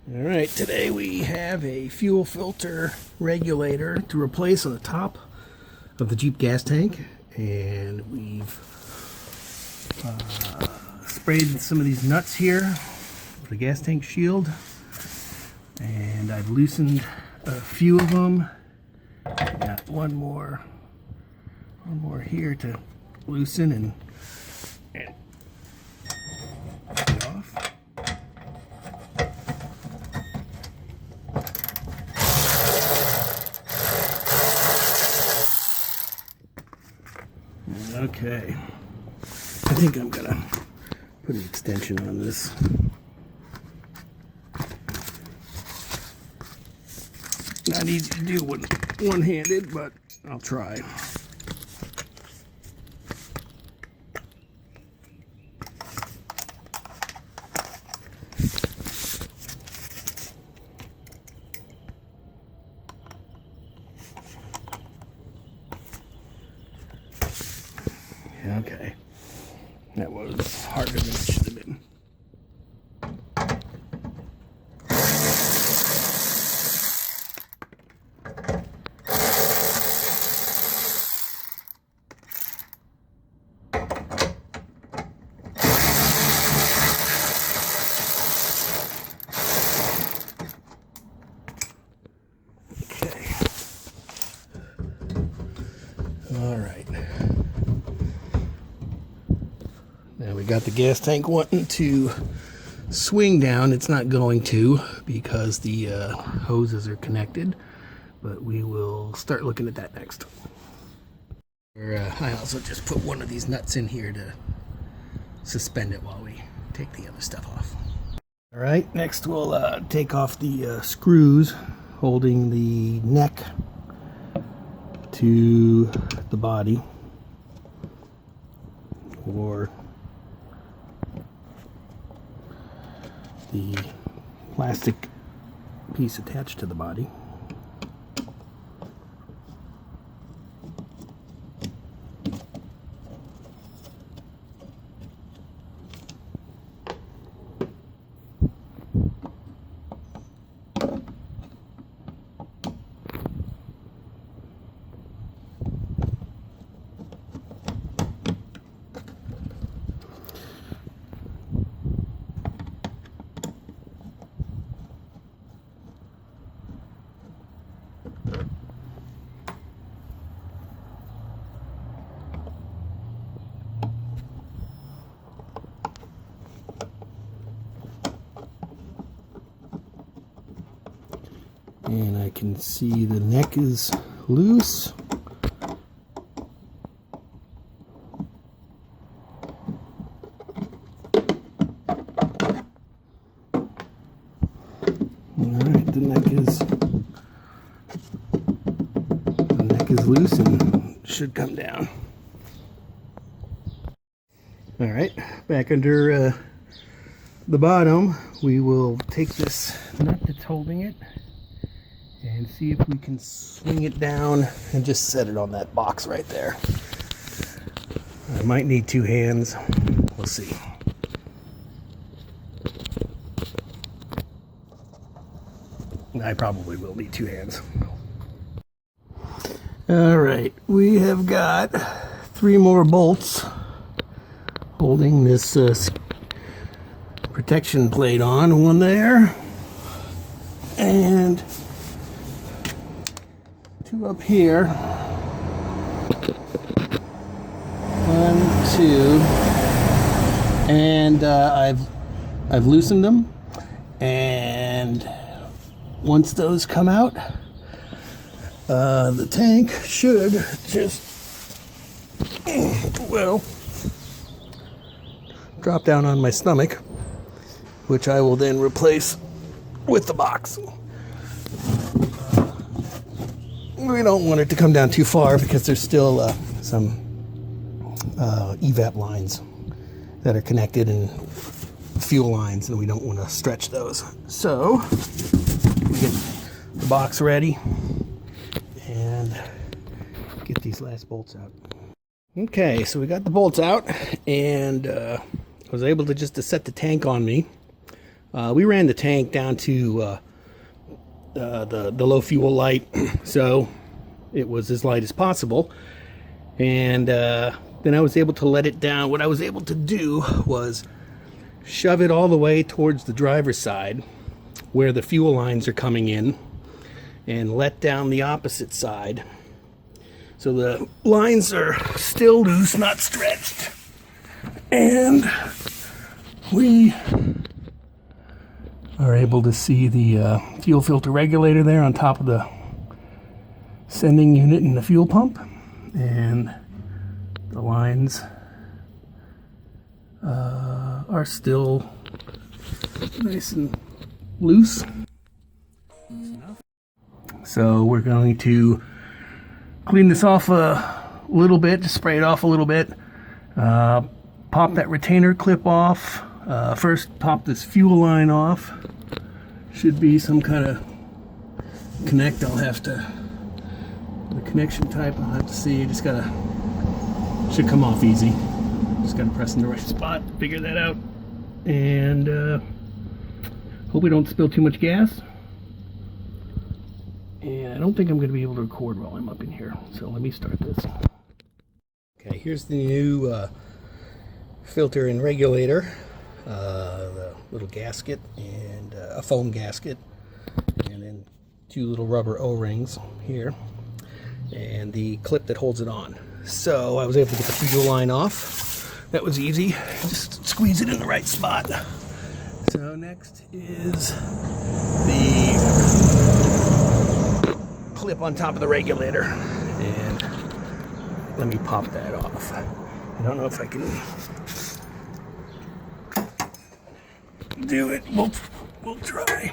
All right, today we have a fuel filter regulator to replace on the top of the Jeep gas tank, and we've sprayed some of these nuts here for the gas tank shield, and I've loosened a few of them. Got one more here to loosen and get it off. Okay, I think I'm gonna put an extension on this. Not easy to do one-handed, but I'll try. Okay, that was harder than it should have been. Okay, all right. Now we got the gas tank wanting to swing down. It's not going to because the hoses are connected, but we will start looking at that next. I also just put one of these nuts in here to suspend it while we take the other stuff off. All right, next we'll take off the screws holding the neck to the body, or the plastic piece attached to the body. And I can see the neck is loose. Alright, the neck is loose and should come down. Alright, back under the bottom, we will take this nut that's holding it and see if we can swing it down and just set it on that box right there. I might need two hands. We'll see. I probably will need two hands. All right, we have got 3 more bolts holding this protection plate on. One there, and 2 up here. 1, 2, and I've loosened them, and once those come out, the tank should just, well, drop down on my stomach, which I will then replace with the box. We don't want it to come down too far because there's still some evap lines that are connected and fuel lines, and we don't want to stretch those. So we get the box ready and get these last bolts out. Okay, so we got the bolts out, and I was able to just set the tank on me We ran the tank down to the low fuel light, so it was as light as possible. And then I was able to let it down. What I was able to do was shove it all the way towards the driver's side where the fuel lines are coming in, and let down the opposite side so the lines are still loose, not stretched. And we are able to see the fuel filter regulator there on top of the sending unit and the fuel pump, and the lines are still nice and loose. So we're going to clean this off a little bit, just spray it off a little bit, pop that retainer clip off. First pop this fuel line off. Should be some kind of connect. I'll have to, the connection type I'll have to see. Just gotta, should come off easy. Just gotta press in the right spot, figure that out, and hope we don't spill too much gas. And I don't think I'm going to be able to record while I'm up in here, so let me start this. Okay, here's the new filter and regulator, the little gasket, and a foam gasket, and then two little rubber O-rings here, and the clip that holds it on. So I was able to get the fuel line off. That was easy. Just squeeze it in the right spot. So next is the clip on top of the regulator, and let me pop that off. I don't know if I can do it. We'll try.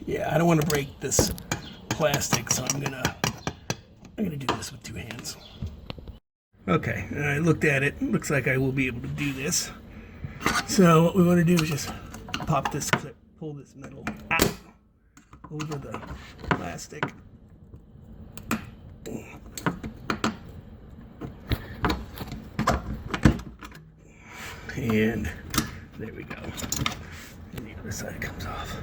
Yeah, I don't want to break this plastic, so I'm gonna do this with two hands. Okay, I looked at it. Looks like I will be able to do this. So what we want to do is just pop this clip, pull this metal out over the plastic. And there we go. And the other side comes off.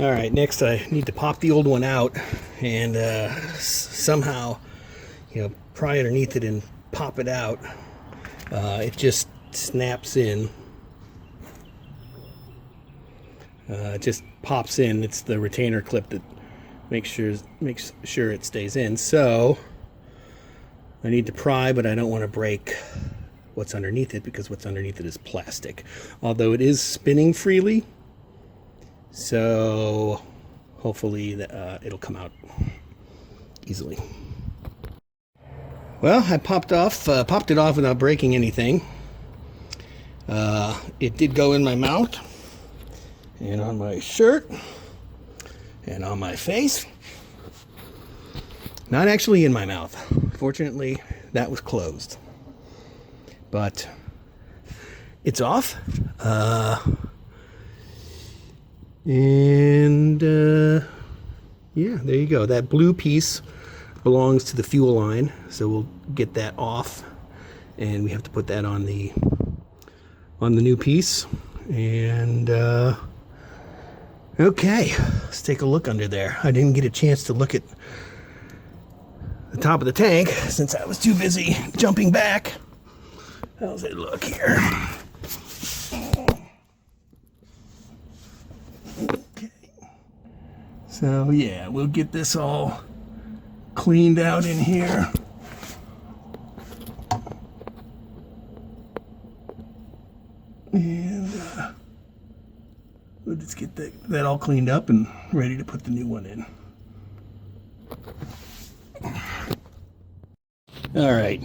All right, next I need to pop the old one out and somehow, pry underneath it and pop it out. It just snaps in. It just pops in. It's the retainer clip that makes sure it stays in. So I need to pry, but I don't want to break what's underneath it, because what's underneath it is plastic. Although it is spinning freely, so hopefully it'll come out easily. Well, I popped it off without breaking anything. It did go in my mouth, and on my shirt, and on my face. Not actually in my mouth. Fortunately, that was closed. But it's off. Yeah, there you go. That blue piece belongs to the fuel line, so we'll get that off, and we have to put that on the new piece. And okay, let's take a look under there. I didn't get a chance to look at the top of the tank since I was too busy jumping back. How's it look here? Okay. So yeah, we'll get this all cleaned out in here. And we'll just get that all cleaned up and ready to put the new one in. All right,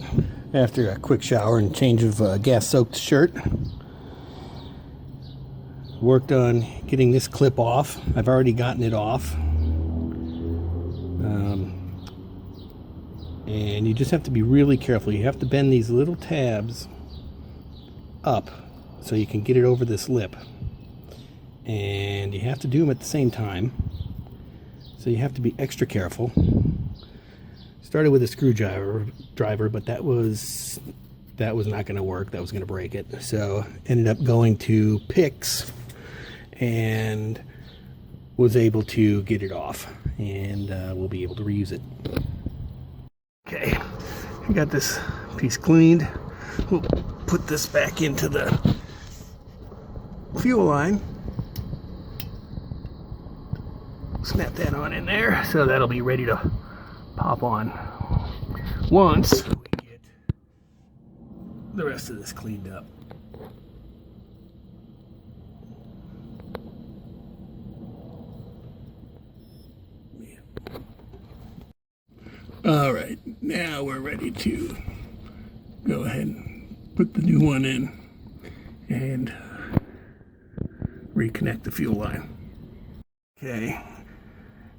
after a quick shower and change of gas-soaked shirt, worked on getting this clip off. I've already gotten it off. And you just have to be really careful. You have to bend these little tabs up so you can get it over this lip. and you have to do them at the same time, so you have to be extra careful. Started with a screwdriver, but that was not going to work. That was going to break it. So ended up going to picks and was able to get it off, and we'll be able to reuse it. Okay, I got this piece cleaned. We'll put this back into the fuel line. Snap that on in there, so that'll be ready to pop on once we get the rest of this cleaned up. All right, now we're ready to go ahead and put the new one in and reconnect the fuel line. Okay,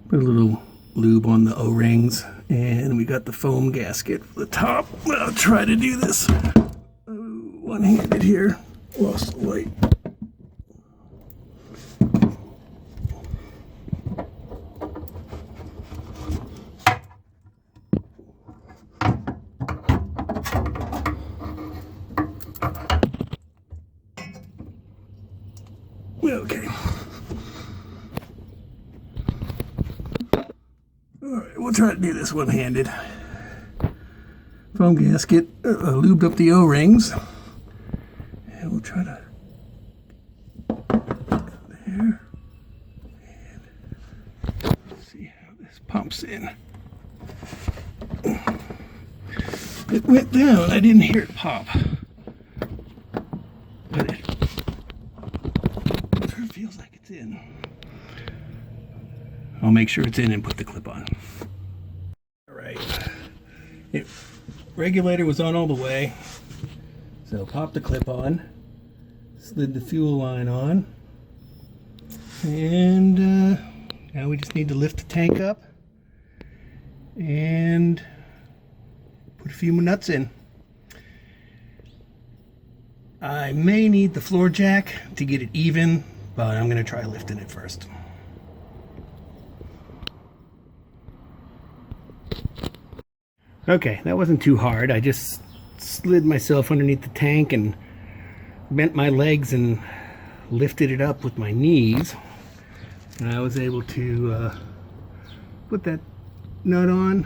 put a little lube on the O-rings, and we got the foam gasket for the top. I'll try to do this one-handed here. Lost the light. Okay. Alright, we'll try to do this one-handed. Foam gasket, lubed up the O-rings. And we'll try to go there. And see how this pumps in. It went down. I didn't hear it pop. But it sure feels like it's in. I'll make sure it's in and put the clip on. Alright. Regulator was on all the way. So pop the clip on. Slid the fuel line on. And now we just need to lift the tank up and put a few nuts in. I may need the floor jack to get it even, but I'm going to try lifting it first. Okay, that wasn't too hard. I just slid myself underneath the tank and bent my legs and lifted it up with my knees. And I was able to put that nut on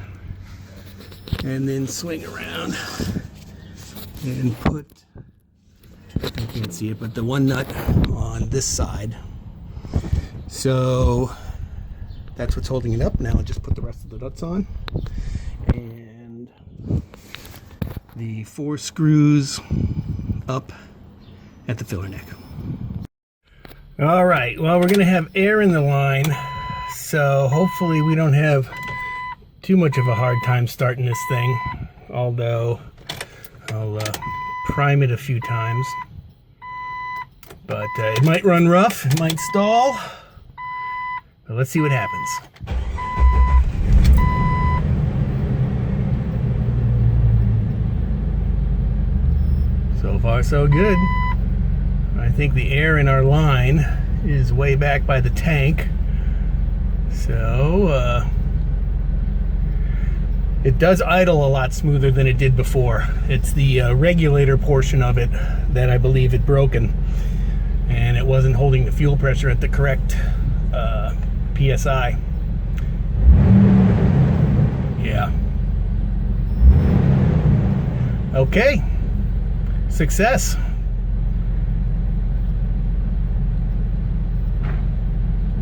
and then swing around and put, I can't see it, but the one nut on this side. So that's what's holding it up. Now I'll just put the rest of the nuts on. And the 4 screws up at the filler neck. All right, well, we're going to have air in the line, so hopefully we don't have too much of a hard time starting this thing, although I'll prime it a few times. But it might run rough, it might stall, but let's see what happens. So far, so good. I think the air in our line is way back by the tank. So, it does idle a lot smoother than it did before. It's the regulator portion of it that I believe had broken. And it wasn't holding the fuel pressure at the correct PSI. Yeah. Okay. Success.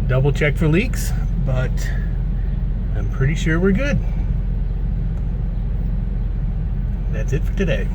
Double check for leaks, but I'm pretty sure we're good. That's it for today.